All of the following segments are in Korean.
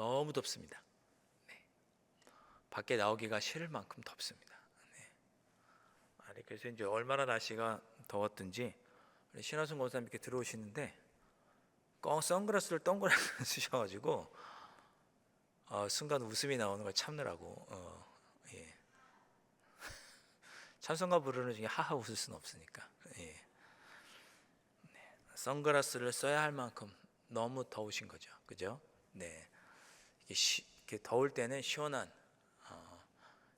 너무 덥습니다. 네. 밖에 나오기가 싫을 만큼 덥습니다. 네. 아니, 그래서 이제 얼마나 날씨가 더웠든지 우리 신하순 권사님 이렇게 들어오시는데 선글라스를 동그랗게 쓰셔가지고 순간 웃음이 나오는 걸 참느라고 예. 찬송가 부르는 중에 하하 웃을 수는 없으니까 예. 네. 선글라스를 써야 할 만큼 너무 더우신 거죠, 그죠? 네. 이렇게 더울 때는 시원한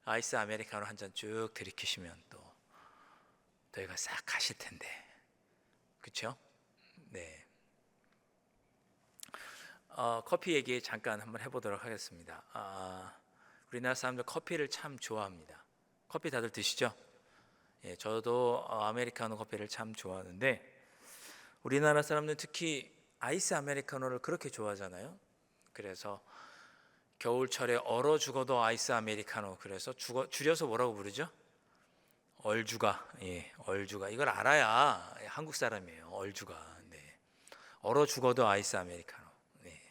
아이스 아메리카노 한 잔 쭉 들이키시면 또 더위가 싹 가실 텐데, 그렇죠? 네. 커피 얘기 잠깐 한번 해보도록 하겠습니다. 우리나라 사람들 커피를 참 좋아합니다. 커피 다들 드시죠? 예, 저도 아메리카노 커피를 참 좋아하는데 우리나라 사람들 특히 아이스 아메리카노를 그렇게 좋아하잖아요. 그래서 겨울철에 얼어 죽어도 아이스 아메리카노, 그래서 줄여서 뭐라고 부르죠? 얼죽아. 예, 얼죽아. 이걸 알아야 한국 사람이에요. 얼죽아. 네. 얼어 죽어도 아이스 아메리카노. 네.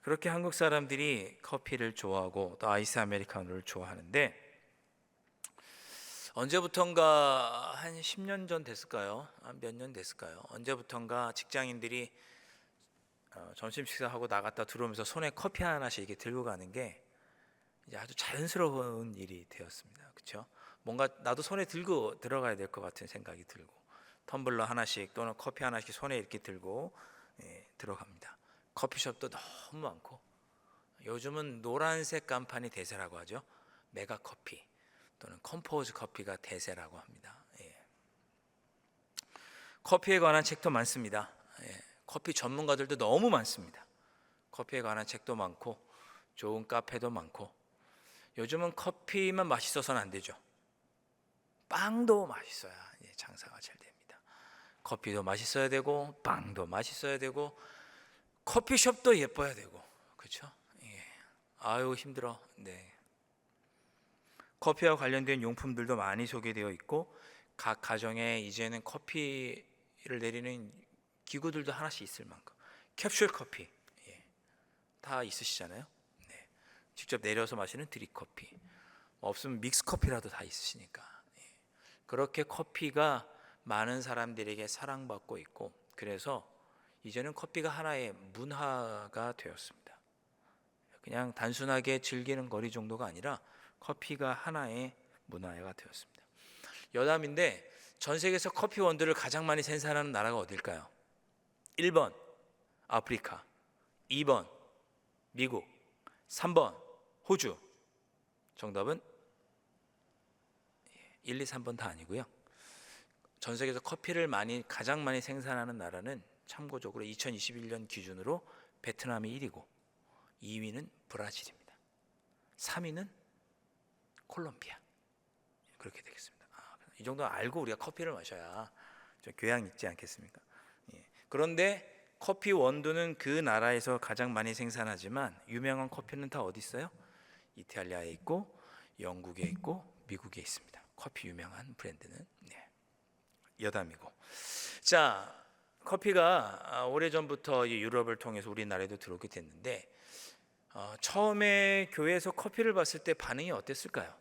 그렇게 한국 사람들이 커피를 좋아하고 또 아이스 아메리카노를 좋아하는데 언제부턴가 한 10년 전 됐을까요? 한 몇 년 됐을까요? 언제부턴가 직장인들이 점심 식사하고 나갔다 들어오면서 손에 커피 하나씩 이렇게 들고 가는 게 이제 아주 자연스러운 일이 되었습니다. 그렇죠? 뭔가 나도 손에 들고 들어가야 될 것 같은 생각이 들고 텀블러 하나씩 또는 커피 하나씩 손에 이렇게 들고 들어갑니다. 커피숍도 너무 많고 요즘은 노란색 간판이 대세라고 하죠. 메가커피 또는 컴포즈 커피가 대세라고 합니다. 예. 커피에 관한 책도 많습니다. 예. 커피 전문가들도 너무 많습니다. 커피에 관한 책도 많고 좋은 카페도 많고 요즘은 커피만 맛있어서는 안 되죠. 빵도 맛있어야 장사가 잘 됩니다. 커피도 맛있어야 되고 빵도 맛있어야 되고 커피숍도 예뻐야 되고, 그렇죠? 예. 아유 힘들어. 네. 커피와 관련된 용품들도 많이 소개되어 있고 각 가정에 이제는 커피를 내리는 기구들도 하나씩 있을 만큼 캡슐 커피 다 있으시잖아요. 네. 직접 내려서 마시는 드립커피, 없으면 믹스커피라도 다 있으시니까 그렇게 커피가 많은 사람들에게 사랑받고 있고 그래서 이제는 커피가 하나의 문화가 되었습니다. 그냥 단순하게 즐기는 거리 정도가 아니라 커피가 하나의 문화가 되었습니다. 여담인데 전 세계에서 커피 원두를 가장 많이 생산하는 나라가 어딜까요? 1번 아프리카, 2번 미국, 3번 호주. 정답은 1, 2, 3번 다 아니고요. 전 세계에서 커피를 가장 많이 생산하는 나라는 참고적으로 2021년 기준으로 베트남이 1위고 2위는 브라질입니다. 3위는 콜롬비아. 그렇게 되겠습니다. 이 정도 알고 우리가 커피를 마셔야 좀 교양 있지 않겠습니까? 그런데 커피 원두는 그 나라에서 가장 많이 생산하지만 유명한 커피는 다 어디 있어요? 이탈리아에 있고 영국에 있고 미국에 있습니다. 커피 유명한 브랜드는 여담이고. 자, 커피가 오래전부터 유럽을 통해서 우리나라에도 들어오게 됐는데 처음에 교회에서 커피를 봤을 때 반응이 어땠을까요?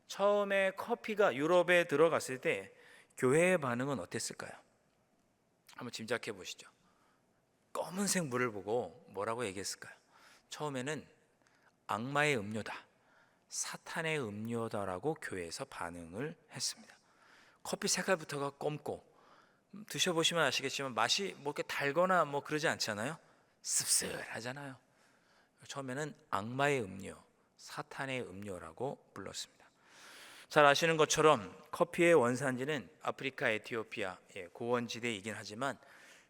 처음에 커피가 유럽에 들어갔을 때 교회의 반응은 어땠을까요? 한번 짐작해 보시죠. 검은색 물을 보고 뭐라고 얘기했을까요? 처음에는 악마의 음료다, 사탄의 음료다라고 교회에서 반응을 했습니다. 커피 색깔부터가 검고 드셔보시면 아시겠지만 맛이 뭐 이렇게 달거나 뭐 그러지 않잖아요. 씁쓸하잖아요. 처음에는 악마의 음료, 사탄의 음료라고 불렀습니다. 잘 아시는 것처럼 커피의 원산지는 아프리카 에티오피아 고원지대이긴 하지만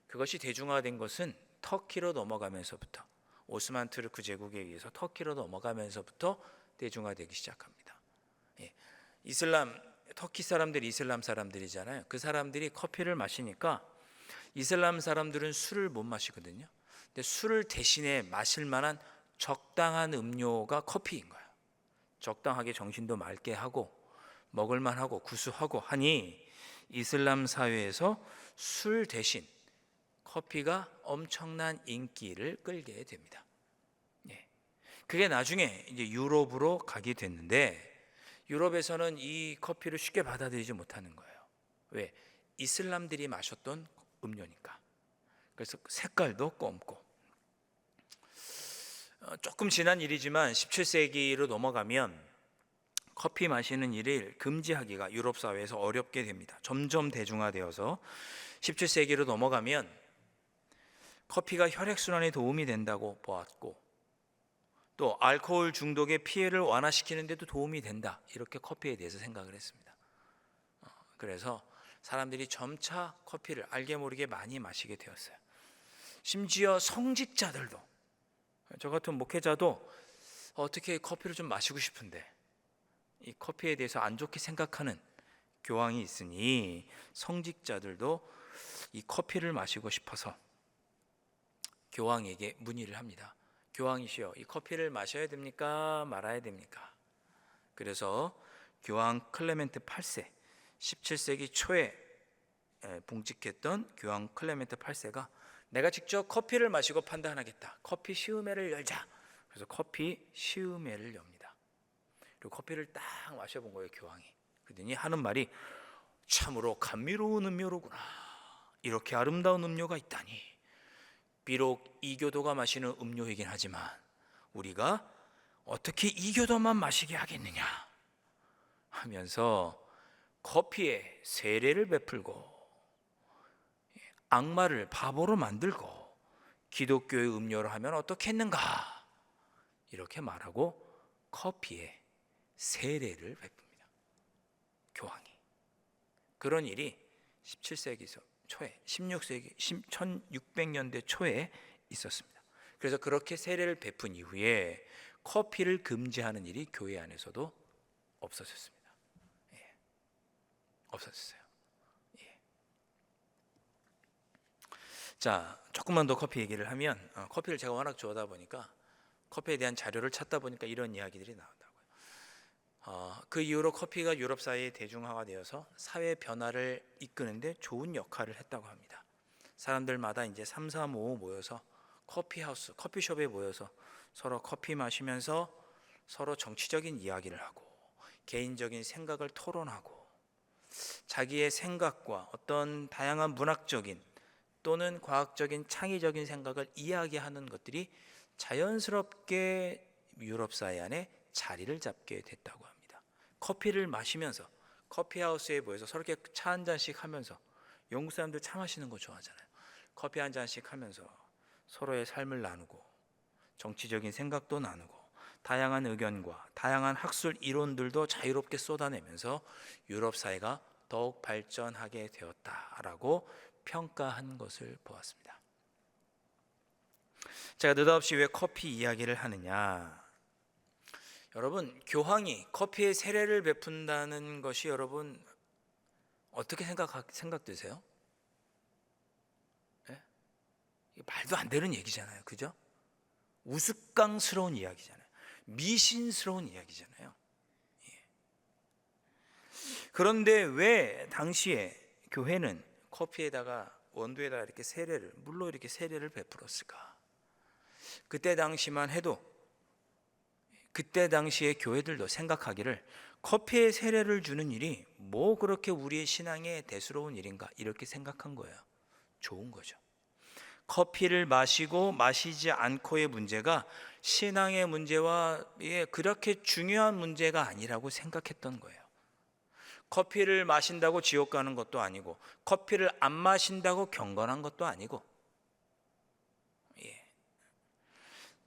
그것이 대중화된 것은 터키로 넘어가면서부터 오스만 투르크 제국에 의해서 터키로 넘어가면서부터 대중화되기 시작합니다. 터키 사람들이 이슬람 사람들이잖아요. 그 사람들이 커피를 마시니까 이슬람 사람들은 술을 못 마시거든요. 근데 술을 대신에 마실 만한 적당한 음료가 커피인 거예요. 적당하게 정신도 맑게 하고 먹을만하고 구수하고 하니 이슬람 사회에서 술 대신 커피가 엄청난 인기를 끌게 됩니다. 예. 그게 나중에 이제 유럽으로 가게 됐는데 유럽에서는 이 커피를 쉽게 받아들이지 못하는 거예요. 왜? 이슬람들이 마셨던 음료니까. 그래서 색깔도 검고. 조금 지난 일이지만 17세기로 넘어가면 커피 마시는 일을 금지하기가 유럽 사회에서 어렵게 됩니다. 점점 대중화되어서 17세기로 넘어가면 커피가 혈액순환에 도움이 된다고 보았고 또 알코올 중독의 피해를 완화시키는 데도 도움이 된다. 이렇게 커피에 대해서 생각을 했습니다. 그래서 사람들이 점차 커피를 알게 모르게 많이 마시게 되었어요. 심지어 성직자들도, 저 같은 목회자도 어떻게 커피를 좀 마시고 싶은데 이 커피에 대해서 안 좋게 생각하는 교황이 있으니 성직자들도 이 커피를 마시고 싶어서 교황에게 문의를 합니다. 교황이시여, 이 커피를 마셔야 됩니까? 말아야 됩니까? 그래서 교황 클레멘트 8세, 17세기 초에 봉직했던 교황 클레멘트 8세가 내가 직접 커피를 마시고 판단하겠다. 커피 시음회를 열자. 그래서 커피 시음회를 엽니다. 그리고 커피를 딱 마셔본 거예요, 교황이. 그러더니 하는 말이 참으로 감미로운 음료로구나. 이렇게 아름다운 음료가 있다니. 비록 이교도가 마시는 음료이긴 하지만 우리가 어떻게 이교도만 마시게 하겠느냐 하면서 커피에 세례를 베풀고 악마를 바보로 만들고 기독교의 음료로 하면 어떻겠는가 이렇게 말하고 커피에 세례를 베풉니다. 교황이. 그런 일이 17세기 초에 16세기 1600년대 초에 있었습니다. 그래서 그렇게 세례를 베푼 이후에 커피를 금지하는 일이 교회 안에서도 없어졌습니다. 예. 없어졌어요. 예. 자, 조금만 더 커피 얘기를 하면 커피를 제가 워낙 좋아하다 보니까 커피에 대한 자료를 찾다 보니까 이런 이야기들이 나온다고요. 그 이후로 커피가 유럽 사회에 대중화가 되어서 사회 변화를 이끄는데 좋은 역할을 했다고 합니다. 사람들마다 이제 3, 4, 5 모여서 커피하우스, 커피숍에 모여서 서로 커피 마시면서 서로 정치적인 이야기를 하고 개인적인 생각을 토론하고 자기의 생각과 어떤 다양한 문학적인 또는 과학적인 창의적인 생각을 이야기하는 것들이 자연스럽게 유럽 사회 안에 자리를 잡게 됐다고 합니다. 커피를 마시면서 커피하우스에 모여서 서로 이렇게 차 한 잔씩 하면서 영국 사람들 차 마시는 거 좋아하잖아요. 커피 한 잔씩 하면서 서로의 삶을 나누고 정치적인 생각도 나누고 다양한 의견과 다양한 학술 이론들도 자유롭게 쏟아내면서 유럽 사회가 더욱 발전하게 되었다라고 평가한 것을 보았습니다. 제가 느닷없이 왜 커피 이야기를 하느냐? 여러분, 교황이 커피에 세례를 베푼다는 것이 여러분 어떻게 생각되세요? 네? 말도 안 되는 얘기잖아요, 그죠? 우스꽝스러운 이야기잖아요. 미신스러운 이야기잖아요. 예. 그런데 왜 당시에 교회는 커피에다가 원두에다가 이렇게 세례를 물로 이렇게 세례를 베풀었을까? 그때 당시만 해도 그때 당시의 교회들도 생각하기를 커피에 세례를 주는 일이 뭐 그렇게 우리의 신앙에 대수로운 일인가 이렇게 생각한 거예요. 좋은 거죠. 커피를 마시고 마시지 않고의 문제가 신앙의 문제와 그렇게 중요한 문제가 아니라고 생각했던 거예요. 커피를 마신다고 지옥 가는 것도 아니고 커피를 안 마신다고 경건한 것도 아니고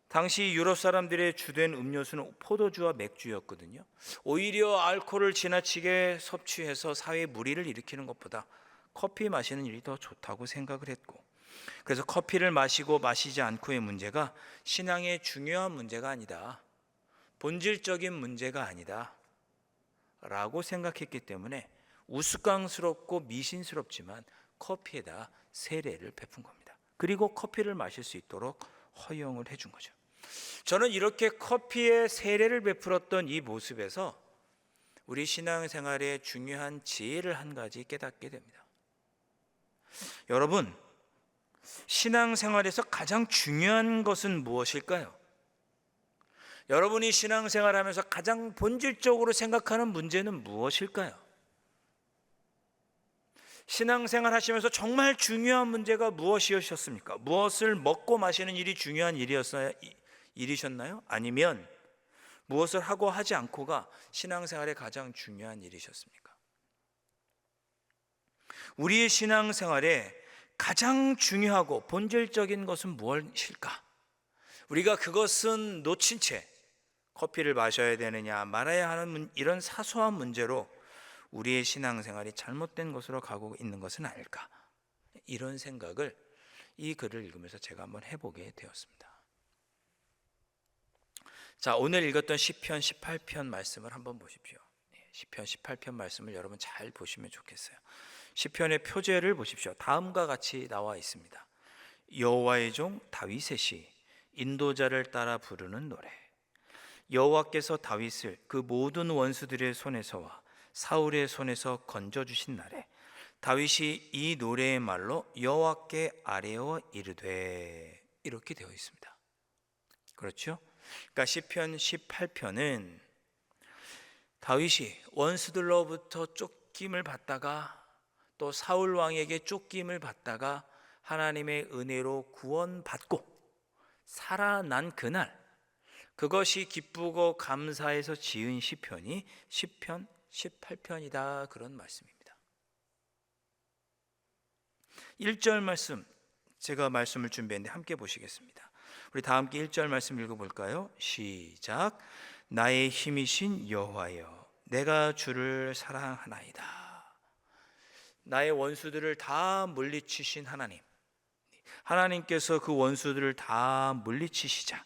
당시 유럽 사람들의 주된 음료수는 포도주와 맥주였거든요. 오히려 알코올을 지나치게 섭취해서 사회에 무리를 일으키는 것보다 커피 마시는 일이 더 좋다고 생각을 했고 그래서 커피를 마시고 마시지 않고의 문제가 신앙의 중요한 문제가 아니다. 본질적인 문제가 아니다. 라고 생각했기 때문에 우스꽝스럽고 미신스럽지만 커피에다 세례를 베푼 겁니다. 그리고 커피를 마실 수 있도록 허용을 해준 거죠. 저는 이렇게 커피에 세례를 베풀었던 이 모습에서 우리 신앙생활의 중요한 지혜를 한 가지 깨닫게 됩니다. 여러분, 신앙생활에서 가장 중요한 것은 무엇일까요? 여러분이 신앙생활하면서 가장 본질적으로 생각하는 문제는 무엇일까요? 신앙생활 하시면서 정말 중요한 문제가 무엇이셨습니까? 무엇을 먹고 마시는 일이 중요한 일이셨나요? 아니면 무엇을 하고 하지 않고가 신앙생활의 가장 중요한 일이셨습니까? 우리의 신앙생활에 가장 중요하고 본질적인 것은 무엇일까? 우리가 그것은 놓친 채 커피를 마셔야 되느냐 말아야 하는 이런 사소한 문제로 우리의 신앙생활이 잘못된 것으로 가고 있는 것은 아닐까? 이런 생각을 이 글을 읽으면서 제가 한번 해보게 되었습니다. 자, 오늘 읽었던 시편 18편 말씀을 한번 보십시오. 시편 18편 말씀을 여러분 잘 보시면 좋겠어요. 시편의 표제를 보십시오. 다음과 같이 나와 있습니다. 여호와의 종 다윗의 시, 인도자를 따라 부르는 노래. 여호와께서 다윗을 그 모든 원수들의 손에서와 사울의 손에서 건져주신 날에 다윗이 이 노래의 말로 여호와께 아뢰어 이르되, 이렇게 되어 있습니다. 그렇죠? 그러니까 시편 18편은 다윗이 원수들로부터 쫓김을 받다가 또 사울 왕에게 쫓김을 받다가 하나님의 은혜로 구원받고 살아난 그날, 그것이 기쁘고 감사해서 지은 시편이 시편 18편이다, 그런 말씀입니다. 1절 말씀, 제가 말씀을 준비했는데 함께 보시겠습니다. 우리 다 함께 1절 말씀 읽어볼까요? 시작. 나의 힘이신 여호와여, 내가 주를 사랑하나이다. 나의 원수들을 다 물리치신 하나님, 하나님께서 그 원수들을 다 물리치시자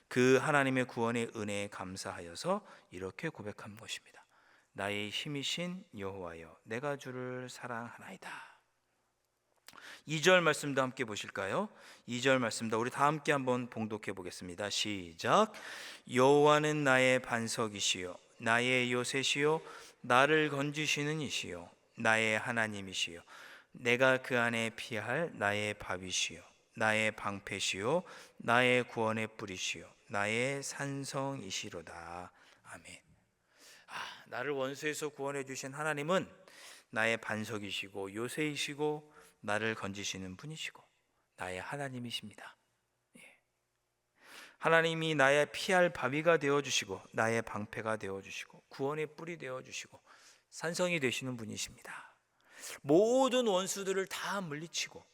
그 하나님의 구원의 은혜에 감사하여서 이렇게 고백한 것입니다. 나의 힘이신 여호와여, 내가 주를 사랑하나이다. 2절 말씀도 함께 보실까요? 2절 말씀도 우리 다 함께 한번 봉독해 보겠습니다. 시작. 여호와는 나의 반석이시요 나의 요새시요 나를 건지시는 이시요 나의 하나님이시요 내가 그 안에 피할 나의 밥이시요 나의 방패시요 나의 구원의 뿌리시요 나의 산성이시로다. 아멘. 나를 원수에서 구원해 주신 하나님은 나의 반석이시고 요새이시고 나를 건지시는 분이시고 나의 하나님이십니다. 하나님이 나의 피할 바위가 되어주시고 나의 방패가 되어주시고 구원의 뿔이 되어주시고 산성이 되시는 분이십니다. 모든 원수들을 다 물리치고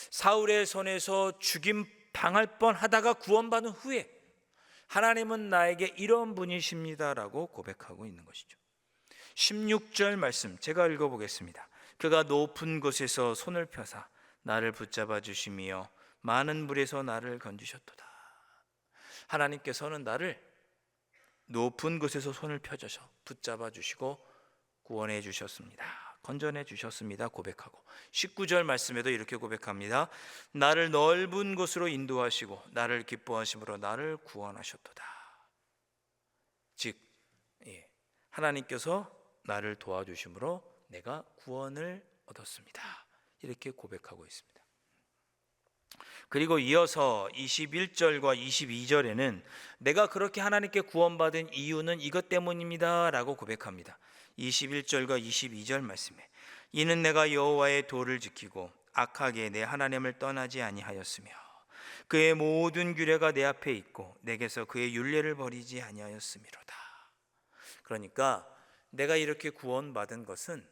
사울의 손에서 죽임 당할 뻔하다가 구원받은 후에 하나님은 나에게 이런 분이십니다라고 고백하고 있는 것이죠. 16절 말씀 제가 읽어보겠습니다. 그가 높은 곳에서 손을 펴사 나를 붙잡아 주시며 많은 물에서 나를 건지셨도다. 하나님께서는 나를 높은 곳에서 손을 펴셔서 붙잡아 주시고 구원해 주셨습니다. 건져내 주셨습니다. 고백하고 19절 말씀에도 이렇게 고백합니다. 나를 넓은 곳으로 인도하시고 나를 기뻐하심으로 나를 구원하셨도다. 즉 하나님께서 나를 도와주심으로 내가 구원을 얻었습니다. 이렇게 고백하고 있습니다. 그리고 이어서 21절과 22절에는 내가 그렇게 하나님께 구원받은 이유는 이것 때문입니다 라고 고백합니다. 21절과 22절 말씀에 이는 내가 여호와의 도를 지키고 악하게 내 하나님을 떠나지 아니하였으며 그의 모든 규례가 내 앞에 있고 내게서 그의 율례를 버리지 아니하였음이로다. 그러니까 내가 이렇게 구원받은 것은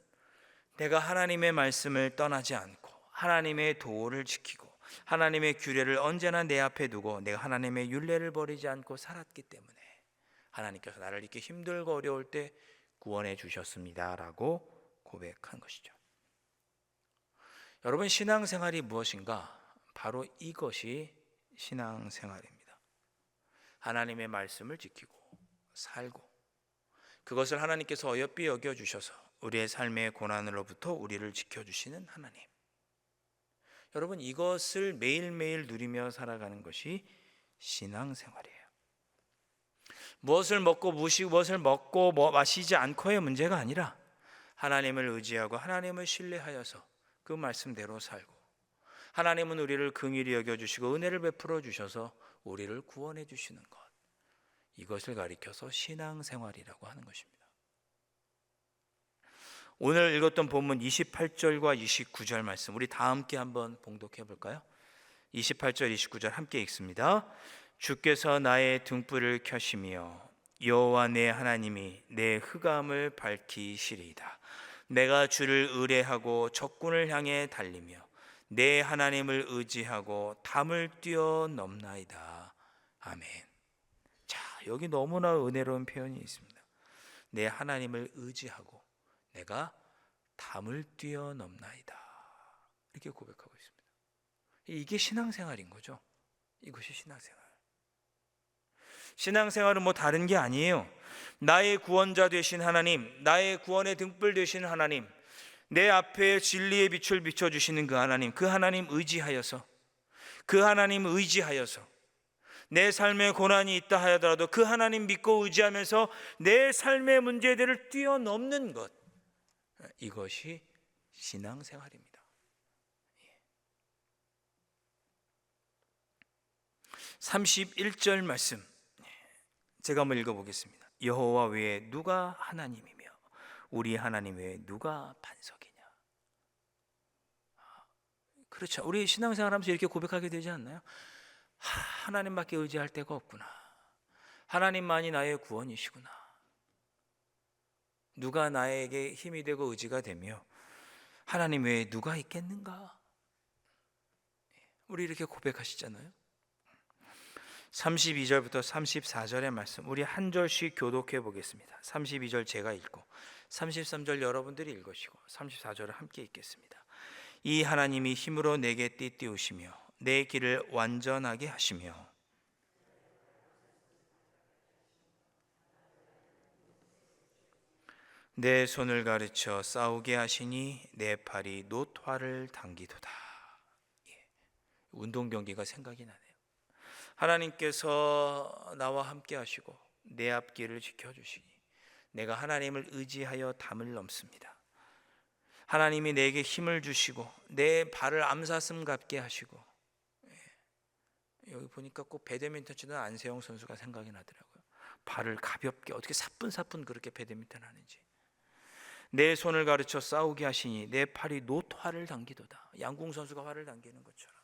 내가 하나님의 말씀을 떠나지 않고 하나님의 도를 지키고 하나님의 규례를 언제나 내 앞에 두고 내가 하나님의 율례를 버리지 않고 살았기 때문에 하나님께서 나를 이렇게 힘들고 어려울 때 구원해 주셨습니다라고 고백한 것이죠. 여러분, 신앙생활이 무엇인가? 바로 이것이 신앙생활입니다. 하나님의 말씀을 지키고 살고 그것을 하나님께서 어여삐 여겨주셔서 우리의 삶의 고난으로부터 우리를 지켜주시는 하나님. 여러분, 이것을 매일매일 누리며 살아가는 것이 신앙생활이에요. 무엇을 먹고 마시지 않고의 문제가 아니라 하나님을 의지하고 하나님을 신뢰하여서 그 말씀대로 살고 하나님은 우리를 긍휼히 여겨주시고 은혜를 베풀어 주셔서 우리를 구원해 주시는 것, 이것을 가리켜서 신앙생활이라고 하는 것입니다. 오늘 읽었던 본문 28절과 29절 말씀, 우리 다 함께 한번 봉독해 볼까요? 28절 29절 함께 읽습니다. 주께서 나의 등불을 켜시며 여호와 내 하나님이 내 흑암을 밝히시리이다. 내가 주를 의뢰하고 적군을 향해 달리며 내 하나님을 의지하고 담을 뛰어넘나이다. 아멘. 자, 여기 너무나 은혜로운 표현이 있습니다. 내 하나님을 의지하고 내가 담을 뛰어넘나이다, 이렇게 고백하고 있습니다. 이게 신앙생활인 거죠. 이것이 신앙생활. 신앙생활은 뭐 다른 게 아니에요. 나의 구원자 되신 하나님, 나의 구원의 등불 되신 하나님, 내 앞에 진리의 빛을 비춰주시는 그 하나님 의지하여서, 그 하나님 의지하여서 내 삶에 고난이 있다 하더라도 그 하나님 믿고 의지하면서 내 삶의 문제들을 뛰어넘는 것, 이것이 신앙생활입니다. 31절 말씀 제가 한번 읽어보겠습니다. 여호와 외에 누가 하나님이며 우리 하나님 외에 누가 반석이냐. 그렇죠. 우리 신앙생활 하면서 이렇게 고백하게 되지 않나요? 하나님밖에 의지할 데가 없구나. 하나님만이 나의 구원이시구나. 누가 나에게 힘이 되고 의지가 되며 하나님 외에 누가 있겠는가? 우리 이렇게 고백하시잖아요. 32절부터 34절의 말씀, 우리 한 절씩 교독해 보겠습니다. 32절 제가 읽고 33절 여러분들이 읽으시고 34절을 함께 읽겠습니다. 이 하나님이 힘으로 내게 띠띠우시며 내 길을 완전하게 하시며 내 손을 가르쳐 싸우게 하시니 내 팔이 노화를 당기도다. 운동 경기가 생각이 나네요. 하나님께서 나와 함께 하시고 내 앞길을 지켜주시니 내가 하나님을 의지하여 담을 넘습니다. 하나님이 내게 힘을 주시고 내 발을 암사슴 같게 하시고, 여기 보니까 꼭 배드민턴 치던 안세영 선수가 생각이 나더라고요. 발을 가볍게 어떻게 사뿐사뿐 그렇게 배드민턴 하는지. 내 손을 가르쳐 싸우게 하시니 내 팔이 노화를 당기도다. 양궁 선수가 활을 당기는 것처럼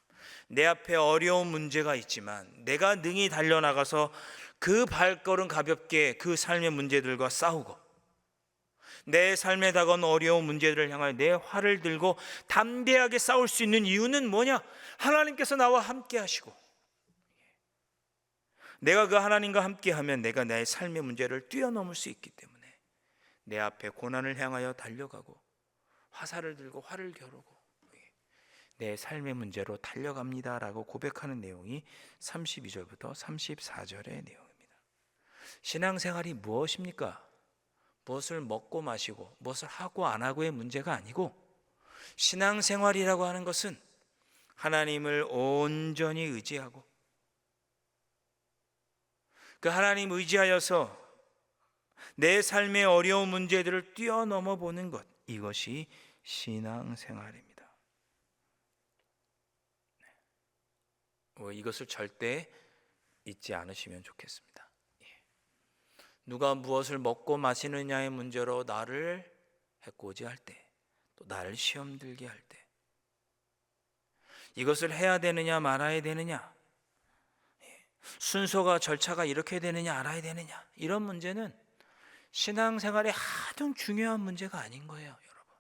내 앞에 어려운 문제가 있지만 내가 능히 달려나가서 그 발걸음 가볍게 그 삶의 문제들과 싸우고, 내 삶에 다가온 어려운 문제들을 향하여 내 활을 들고 담대하게 싸울 수 있는 이유는 뭐냐? 하나님께서 나와 함께 하시고, 내가 그 하나님과 함께 하면 내가 내 삶의 문제를 뛰어넘을 수 있기 때문에 내 앞에 고난을 향하여 달려가고 화살을 들고 활을 겨루고 내 삶의 문제로 달려갑니다라고 고백하는 내용이 32절부터 34절의 내용입니다. 신앙생활이 무엇입니까? 무엇을 먹고 마시고 무엇을 하고 안 하고의 문제가 아니고, 신앙생활이라고 하는 것은 하나님을 온전히 의지하고 그 하나님 의지하여서 내 삶의 어려운 문제들을 뛰어넘어 보는 것, 이것이 신앙생활입니다. 이것을 절대 잊지 않으시면 좋겠습니다. 누가 무엇을 먹고 마시느냐의 문제로 나를 해코지할 때, 또 나를 시험 들게 할 때, 이것을 해야 되느냐 말아야 되느냐, 순서가 절차가 이렇게 되느냐 알아야 되느냐, 이런 문제는 신앙생활에 하등 중요한 문제가 아닌 거예요. 여러분,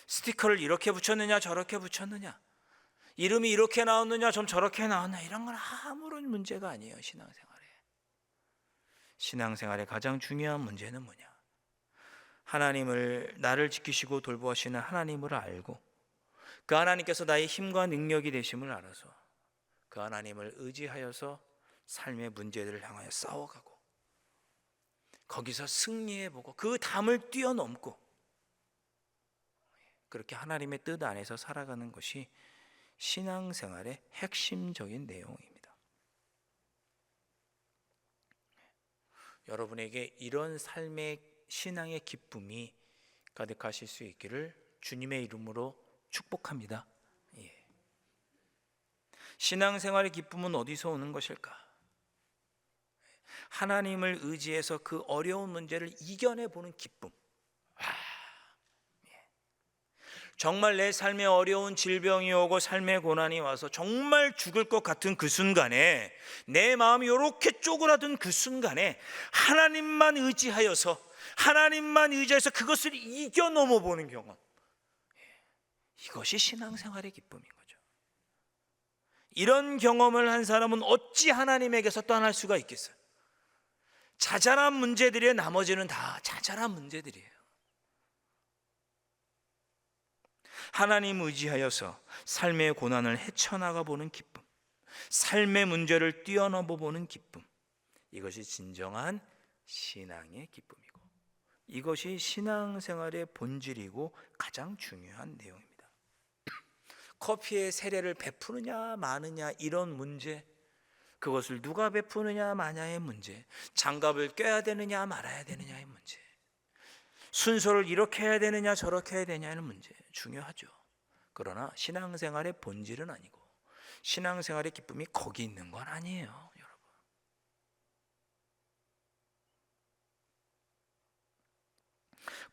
스티커를 이렇게 붙였느냐 저렇게 붙였느냐, 이름이 이렇게 나왔느냐 좀 저렇게 나왔느냐, 이런 건 아무런 문제가 아니에요. 신앙생활의 가장 중요한 문제는 뭐냐? 하나님을, 나를 지키시고 돌보시는 하나님을 알고 그 하나님께서 나의 힘과 능력이 되심을 알아서 그 하나님을 의지하여서 삶의 문제들을 향하여 싸워가고 거기서 승리해보고 그 담을 뛰어넘고 그렇게 하나님의 뜻 안에서 살아가는 것이 신앙생활의 핵심적인 내용입니다. 여러분에게 이런 삶의 신앙의 기쁨이 가득하실 수 있기를 주님의 이름으로 축복합니다. 신앙생활의 기쁨은 어디서 오는 것일까? 하나님을 의지해서 그 어려운 문제를 이겨내보는 기쁨. 정말 내 삶에 어려운 질병이 오고 삶의 고난이 와서 정말 죽을 것 같은 그 순간에, 내 마음이 이렇게 쪼그라든 그 순간에 하나님만 의지하여서 그것을 이겨 넘어보는 경험, 이것이 신앙생활의 기쁨인 거죠. 이런 경험을 한 사람은 어찌 하나님에게서 떠날 수가 있겠어요? 자잘한 문제들이에요. 나머지는 다 자잘한 문제들이에요. 하나님 의지하여서 삶의 고난을 헤쳐나가 보는 기쁨, 삶의 문제를 뛰어넘어 보는 기쁨, 이것이 진정한 신앙의 기쁨이고, 이것이 신앙생활의 본질이고 가장 중요한 내용입니다. 커피의 세례를 베푸느냐 마느냐 이런 문제, 그것을 누가 베푸느냐 마냐의 문제, 장갑을 껴야 되느냐 말아야 되느냐의 문제, 순서를 이렇게 해야 되느냐 저렇게 해야 되냐는 문제 중요하죠. 그러나 신앙생활의 본질은 아니고, 신앙생활의 기쁨이 거기 있는 건 아니에요, 여러분.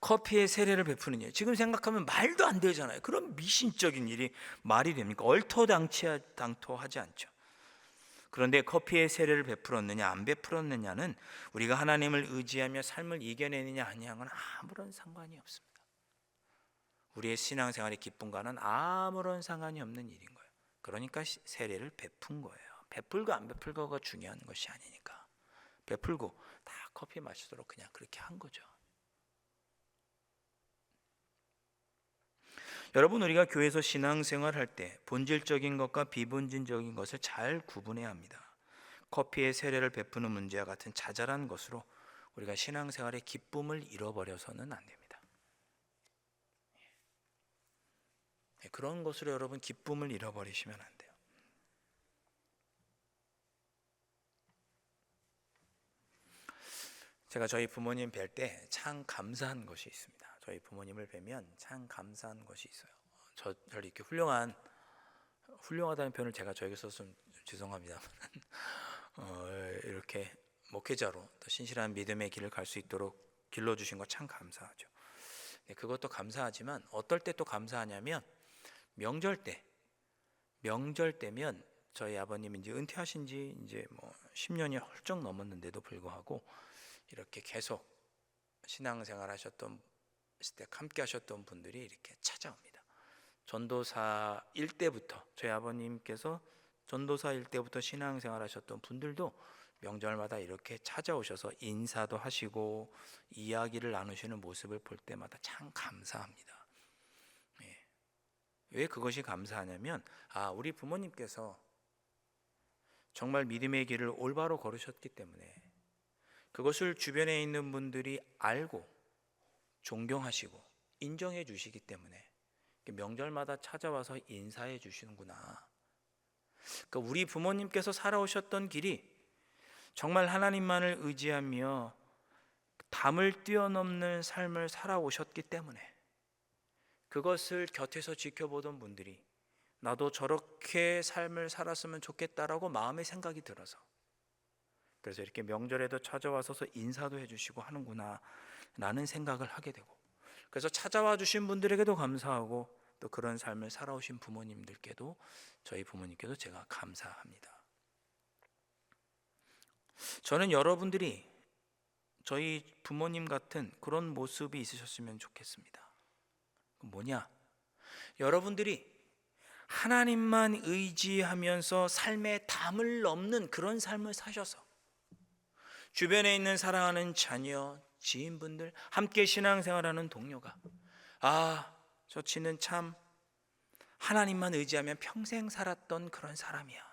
커피의 세례를 베푸는 일, 지금 생각하면 말도 안 되잖아요. 그런 미신적인 일이 말이 됩니까? 얼토당토하지 않죠. 그런데 커피의 세례를 베풀었느냐 안 베풀었느냐는 우리가 하나님을 의지하며 삶을 이겨내느냐 아니냐는 아무런 상관이 없습니다. 우리의 신앙생활의 기쁨과는 아무런 상관이 없는 일인 거예요. 그러니까 세례를 베푼 거예요. 베풀고 안 베풀고가 중요한 것이 아니니까. 베풀고 다 커피 마시도록 그냥 그렇게 한 거죠. 여러분, 우리가 교회에서 신앙생활 할 때 본질적인 것과 비본질적인 것을 잘 구분해야 합니다. 커피의 세례를 베푸는 문제와 같은 자잘한 것으로 우리가 신앙생활의 기쁨을 잃어버려서는 안 됩니다. 그런 것으로 여러분 기쁨을 잃어버리시면 안 돼요. 제가 저희 부모님 뵐 때 참 감사한 것이 있습니다. 저희 부모님을 뵈면 참 감사한 것이 있어요. 저를 이렇게 훌륭하다는 표현을 제가 저에게서 좀 죄송합니다만 이렇게 목회자로 또 신실한 믿음의 길을 갈 수 있도록 길러주신 거 참 감사하죠. 그것도 감사하지만 어떨 때 또 감사하냐면, 명절 때면 저희 아버님이 이제 은퇴하신 지 이제 10년이 훌쩍 넘었는데도 불구하고 이렇게 계속 신앙생활 하셨던 때 함께 하셨던 분들이 이렇게 찾아옵니다. 전도사일 때부터, 저희 아버님께서 전도사일 때부터 신앙생활 하셨던 분들도 명절마다 이렇게 찾아오셔서 인사도 하시고 이야기를 나누시는 모습을 볼 때마다 참 감사합니다. 왜 그것이 감사하냐면, 우리 부모님께서 정말 믿음의 길을 올바로 걸으셨기 때문에 그것을 주변에 있는 분들이 알고 존경하시고 인정해 주시기 때문에 명절마다 찾아와서 인사해 주시는구나. 그러니까 우리 부모님께서 살아오셨던 길이 정말 하나님만을 의지하며 담을 뛰어넘는 삶을 살아오셨기 때문에 그것을 곁에서 지켜보던 분들이 나도 저렇게 삶을 살았으면 좋겠다라고 마음의 생각이 들어서, 그래서 이렇게 명절에도 찾아와서 인사도 해주시고 하는구나 라는 생각을 하게 되고, 그래서 찾아와 주신 분들에게도 감사하고 또 그런 삶을 살아오신 부모님들께도, 저희 부모님께도 제가 감사합니다. 저는 여러분들이 저희 부모님 같은 그런 모습이 있으셨으면 좋겠습니다. 뭐냐? 여러분들이 하나님만 의지하면서 삶의 담을 넘는 그런 삶을 사셔서 주변에 있는 사랑하는 자녀, 지인분들, 함께 신앙생활하는 동료가 저 친은 참 하나님만 의지하며 평생 살았던 그런 사람이야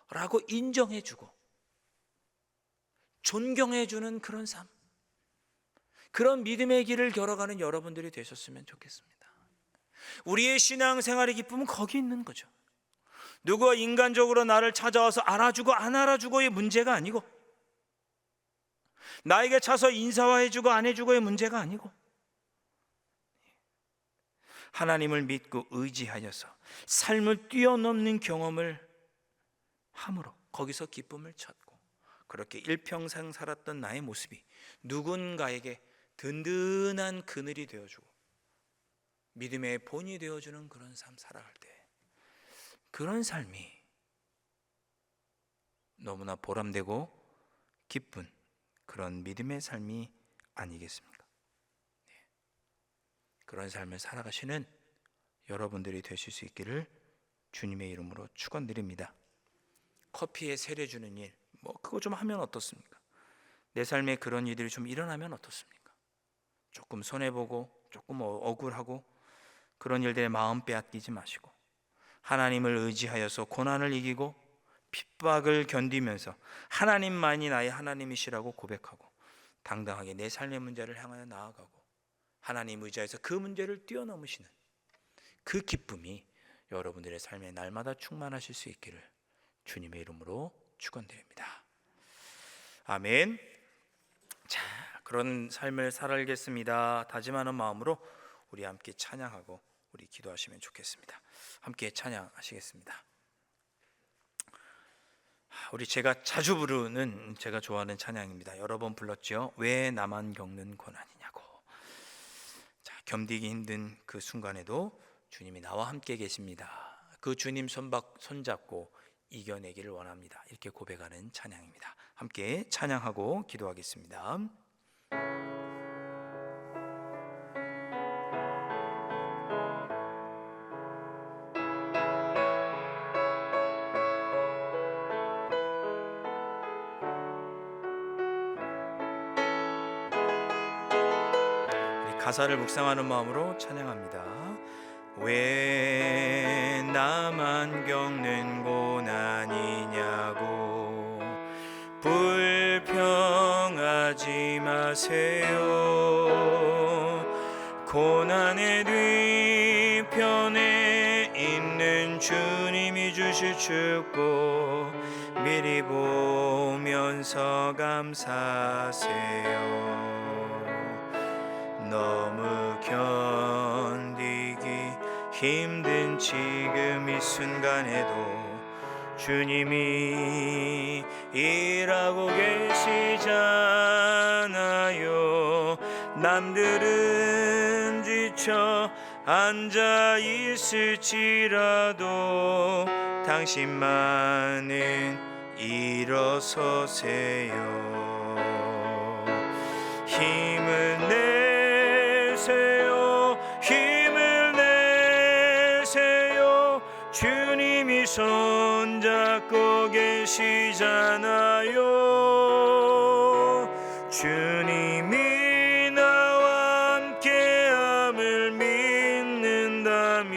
라고 인정해주고 존경해주는 그런 삶, 그런 믿음의 길을 걸어가는 여러분들이 되셨으면 좋겠습니다. 우리의 신앙생활의 기쁨은 거기 있는 거죠. 누가 인간적으로 나를 찾아와서 알아주고 안 알아주고의 문제가 아니고, 나에게 차서 인사와 해주고 안 해주고의 문제가 아니고, 하나님을 믿고 의지하여서 삶을 뛰어넘는 경험을 함으로 거기서 기쁨을 찾고, 그렇게 일평생 살았던 나의 모습이 누군가에게 든든한 그늘이 되어주고 믿음의 본이 되어주는 그런 삶 살아갈 때, 그런 삶이 너무나 보람되고 기쁜 그런 믿음의 삶이 아니겠습니까? 그런 삶을 살아가시는 여러분들이 되실 수 있기를 주님의 이름으로 축원드립니다. 커피에 세례 주는 일, 그거 좀 하면 어떻습니까? 내 삶에 그런 일들이 좀 일어나면 어떻습니까? 조금 손해보고 조금 억울하고 그런 일들에 마음 빼앗기지 마시고, 하나님을 의지하여서 고난을 이기고 핍박을 견디면서 하나님만이 나의 하나님이시라고 고백하고 당당하게 내 삶의 문제를 향하여 나아가고 하나님 의지하여서 그 문제를 뛰어넘으시는 그 기쁨이 여러분들의 삶에 날마다 충만하실 수 있기를 주님의 이름으로 축원드립니다. 아멘. 자, 그런 삶을 살아가겠습니다 다짐하는 마음으로 우리 함께 찬양하고 우리 기도하시면 좋겠습니다. 함께 찬양하시겠습니다. 우리 제가 자주 부르는, 제가 좋아하는 찬양입니다. 여러 번 불렀죠. 왜 나만 겪는 고난이냐고. 자, 견디기 힘든 그 순간에도 주님이 나와 함께 계십니다. 그 주님 손잡고 이겨내기를 원합니다. 이렇게 고백하는 찬양입니다. 함께 찬양하고 기도하겠습니다. 가사를 묵상하는 마음으로 찬양합니다. 왜 나만 겪는 고난이냐고 불평하지 마세요. 고난의 뒤편에 있는 주님이 주실 축복 미리 보면서 감사하세요. 너무 견디기 힘든 지금 이 순간에도 주님이 일하고 계시잖아요. 남들은 지쳐 앉아 있을지라도 당신만은 일어서세요. 힘을 내세요. 힘을 내세요. 주님이 손잡고 계시잖아요. 주님이 나와 함께함을 믿는다면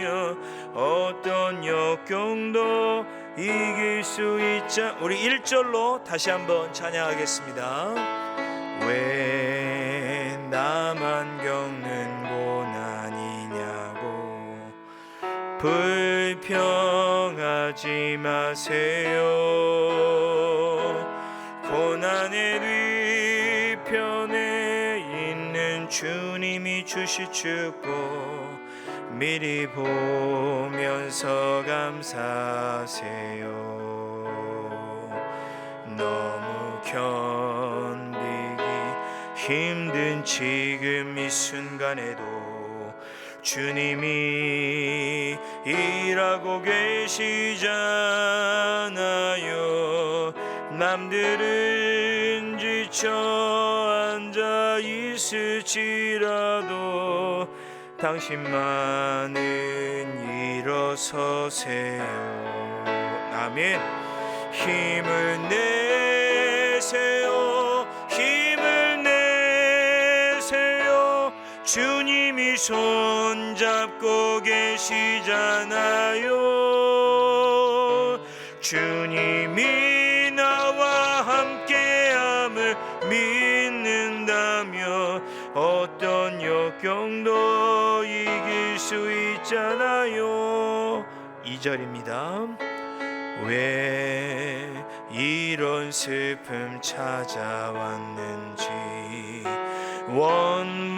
어떤 역경도 이길 수 있자. 우리 1절로 다시 한번 찬양하겠습니다. 왜 나만 겪는 고난이냐고 불평하지 마세요. 고난의 뒤편에 있는 주님이 주실 축복 미리 보면서 감사하세요. 너무 견디기 힘든 지금 이 순간에도 주님이 일하고 계시잖아요. 남들은 지쳐 앉아 있을지라도 당신만은 일어서세요. 아멘. 힘을 내세요. 힘을 내세요. 주님이 손잡고 계시잖아요. 주님이 나와 함께함을 믿는다면 어떤 역경도 이길 수 있잖아요. 2절입니다. 왜 이런 슬픔 찾아왔는지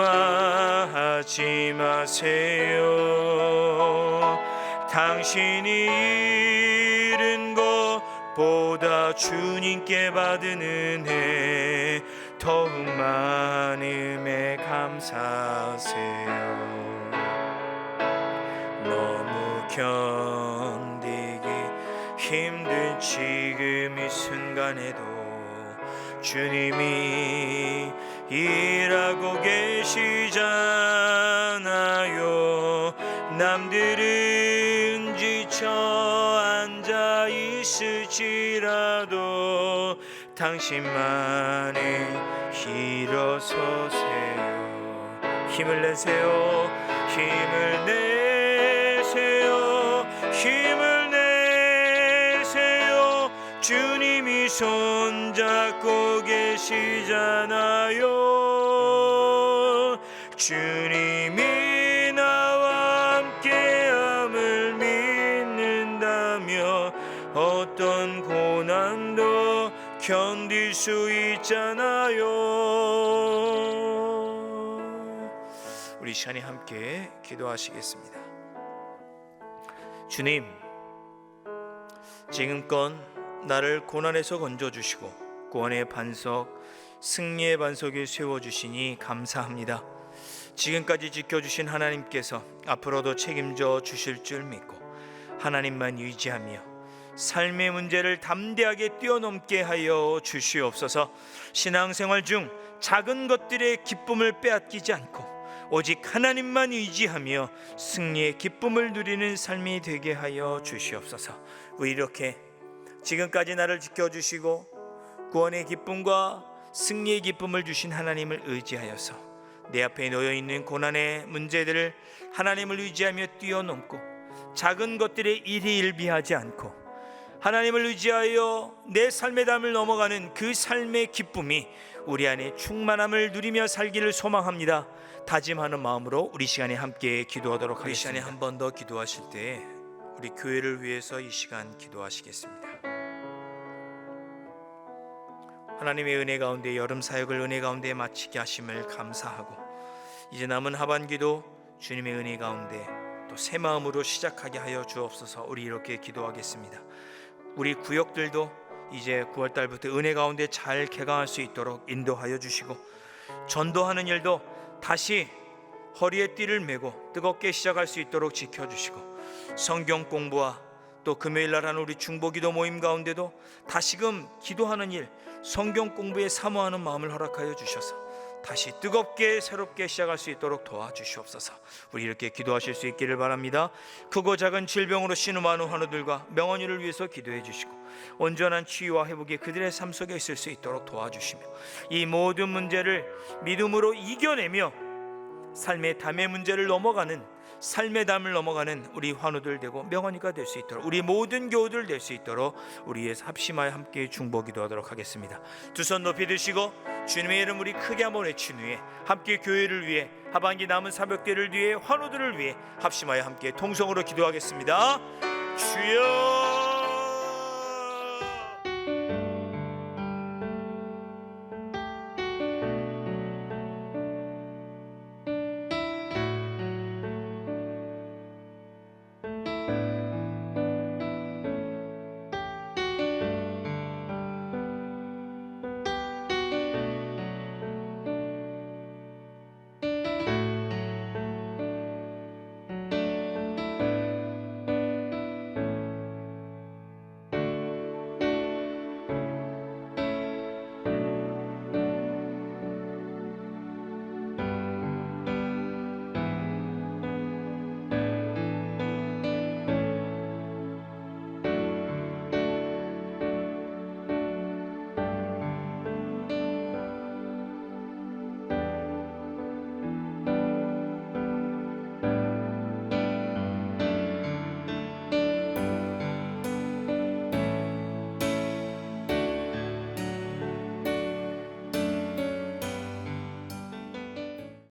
원망하지 마세요. 당신이 잃은 것보다 주님께 받은 은혜 더욱 많음에 감사하세요. 너무 견디기 힘든 지금 이 순간에도 주님이 일하고 계시잖아요. 남들은 지쳐 앉아 있을지라도 당신만은 일어서세요. 힘을 내세요. 힘을 내세요. 힘을 내세요. 주님이 손잡고 계시잖아요. 주님이 나와 함께함을 믿는다며 어떤 고난도 견딜 수 있잖아요. 우리 시간에 함께 기도하시겠습니다. 주님, 지금껏 나를 고난에서 건져주시고 구원의 반석, 승리의 반석에 세워주시니 감사합니다. 지금까지 지켜주신 하나님께서 앞으로도 책임져 주실 줄 믿고 하나님만 의지하며 삶의 문제를 담대하게 뛰어넘게 하여 주시옵소서. 신앙생활 중 작은 것들의 기쁨을 빼앗기지 않고 오직 하나님만 의지하며 승리의 기쁨을 누리는 삶이 되게 하여 주시옵소서. 우리 이렇게 지금까지 나를 지켜주시고 구원의 기쁨과 승리의 기쁨을 주신 하나님을 의지하여서 내 앞에 놓여있는 고난의 문제들을 하나님을 의지하며 뛰어넘고 작은 것들에 일희일비하지 않고 하나님을 의지하여 내 삶의 담을 넘어가는 그 삶의 기쁨이 우리 안에 충만함을 누리며 살기를 소망합니다. 다짐하는 마음으로 우리 시간에 함께 기도하도록 하겠습니다. 이 시간에 한 번 더 기도하실 때 우리 교회를 위해서 이 시간 기도하시겠습니다. 하나님의 은혜 가운데 여름 사역을 은혜 가운데 마치게 하심을 감사하고 이제 남은 하반기도 주님의 은혜 가운데 또 새 마음으로 시작하게 하여 주옵소서. 우리 이렇게 기도하겠습니다. 우리 구역들도 이제 9월달부터 은혜 가운데 잘 개강할 수 있도록 인도하여 주시고 전도하는 일도 다시 허리에 띠를 메고 뜨겁게 시작할 수 있도록 지켜주시고 성경 공부와 또 금요일날 하는 우리 중보기도 모임 가운데도 다시금 기도하는 일, 성경 공부에 사모하는 마음을 허락하여 주셔서 다시 뜨겁게 새롭게 시작할 수 있도록 도와주시옵소서. 우리 이렇게 기도하실 수 있기를 바랍니다. 크고 작은 질병으로 신음하는 환우들과 명언이를 위해서 기도해 주시고 온전한 치유와 회복이 그들의 삶 속에 있을 수 있도록 도와주시며 이 모든 문제를 믿음으로 이겨내며 삶의 담의 문제를 넘어가는 삶의 담을 넘어가는 우리 환우들 되고 명언이가 될 수 있도록 우리 모든 교우들 될 수 있도록 우리의 합심하여 함께 중보기도하도록 하겠습니다. 두 손 높이 드시고 주님의 이름 우리 크게 한번 외친 후에 함께 교회를 위해 하반기 남은 사역들을 위해 환우들을 위해 합심하여 함께 통성으로 기도하겠습니다. 주여